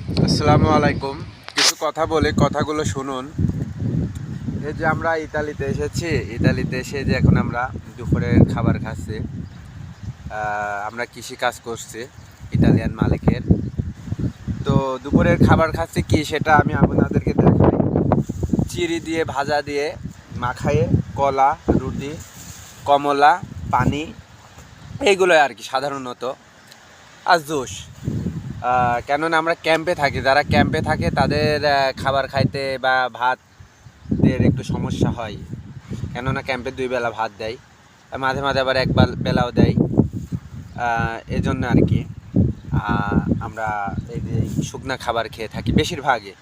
আসসালামু আলাইকুম। কিছু কথা বলে কথাগুলো শুনুন। এই যে আমরা ইতালিতে এসেছি, ইতালিতে এসে যে এখন আমরা দুপুরের খাবার খাচ্ছি। আমরা কৃষি কাজ করছি ইতালিয়ান মালিকের। তো দুপুরের খাবার খাচ্ছি কি সেটা আমি আপনাদেরকে দেখাই। চিড়ি দিয়ে ভাজা দিয়ে মাখায়ে কলা, রুটি, কমলা, পানি, এইগুলোই আর কি সাধারণত, আর জুস। কেননা আমরা ক্যাম্পে থাকি, যারা ক্যাম্পে থাকে তাদের খাবার খাইতে বা ভাতের একটু সমস্যা হয়, কেননা ক্যাম্পে 2 বেলা ভাত দেয়, মাঝে মাঝে আবার এক বেলাও দেয়। এজন্য আর কি আমরা এই যে শুকনা খাবার খেয়ে থাকি বেশিরভাগই।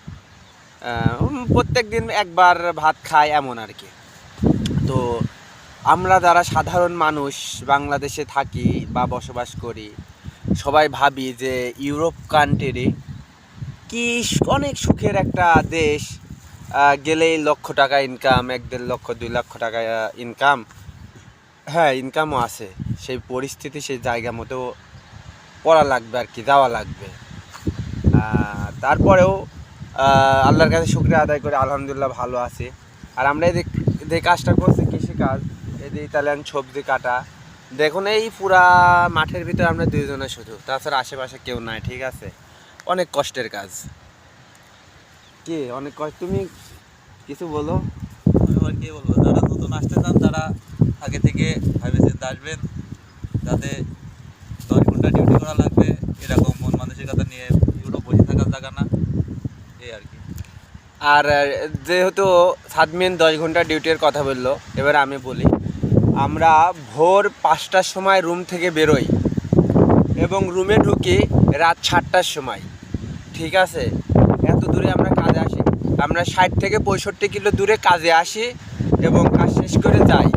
প্রত্যেক দিন একবার ভাত খাই এমন আর কি। তো আমরা যারা সাধারণ মানুষ বাংলাদেশে থাকি বা বসবাস করি, সবাই ভাবি যে ইউরোপ কান্ট্রি কি অনেক সুখের একটা দেশ, গেলেই লক্ষ টাকা ইনকাম, 1-1.5 লক্ষ 2 লক্ষ টাকা ইনকাম। হ্যাঁ, ইনকামও আছে, সেই পরিস্থিতি সেই জায়গা মতো পড়া লাগবে আর কি, যাওয়া লাগবে। তারপরেও আল্লাহর কাছে শুকরিয়া আদায় করে আলহামদুলিল্লাহ ভালো আছি। আর আমরা এই যে কাজটা করছি কৃষিকাজ, এই যে ইতালিয়ান সবজি কাটা, দেখুন এই পুরা মাঠের ভিতরে আমরা 2 জনে শুধু, তাছাড়া আশেপাশে কেউ নাই। ঠিক আছে, অনেক কষ্টের কাজ। কি অনেক কষ্ট, তুমি কিছু বলো। আমি আবার কি বলবো, যারা নতুন আসতে চান তারা আগে থেকে ভেবেচিন্তে আসবেন, যাতে 10 ঘন্টা ডিউটি করা লাগবে এরকম মন মানসিকতা নিয়ে ইউরোপ বসে থাকার জায়গা না, এই আর কি। আর যেহেতু সাদমিন 10 ঘন্টা ডিউটির কথা বললো, এবার আমি বলি, আমরা ভোর 5টার সময় রুম থেকে বেরোই এবং রুমে ঢুকি রাত 7টার সময়। ঠিক আছে, এত দূরে আমরা কাজে আসি, আমরা 60 থেকে 65 কিলো দূরে কাজে আসি এবং কাজ শেষ করে যাই।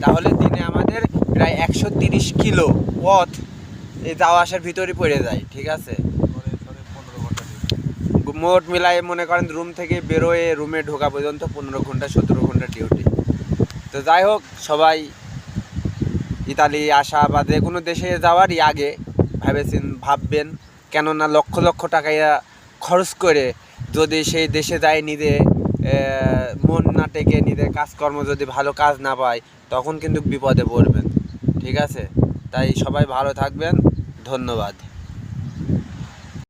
তাহলে দিনে আমাদের প্রায় 130 কিলো পথ এই যাওয়া আসার ভিতরে পড়ে যায়। ঠিক আছে, 15 ঘন্টা মোট মিলাই মনে করেন রুম থেকে বেরোয় রুমে ঢোকা পর্যন্ত 15 ঘন্টা 17 ঘন্টা ডিউটি। তো যাই হোক, সবাই ইতালি আসা বা যে কোনো দেশে যাওয়ারই আগে ভাববেন, কেননা লক্ষ লক্ষ টাকা খরচ করে যদি সেই দেশে যায়, নিজে মন না টেকে, নিজের কাজকর্ম যদি ভালো কাজ না পায়, তখন কিন্তু বিপদে পড়বেন। ঠিক আছে, তাই সবাই ভালো থাকবেন। ধন্যবাদ।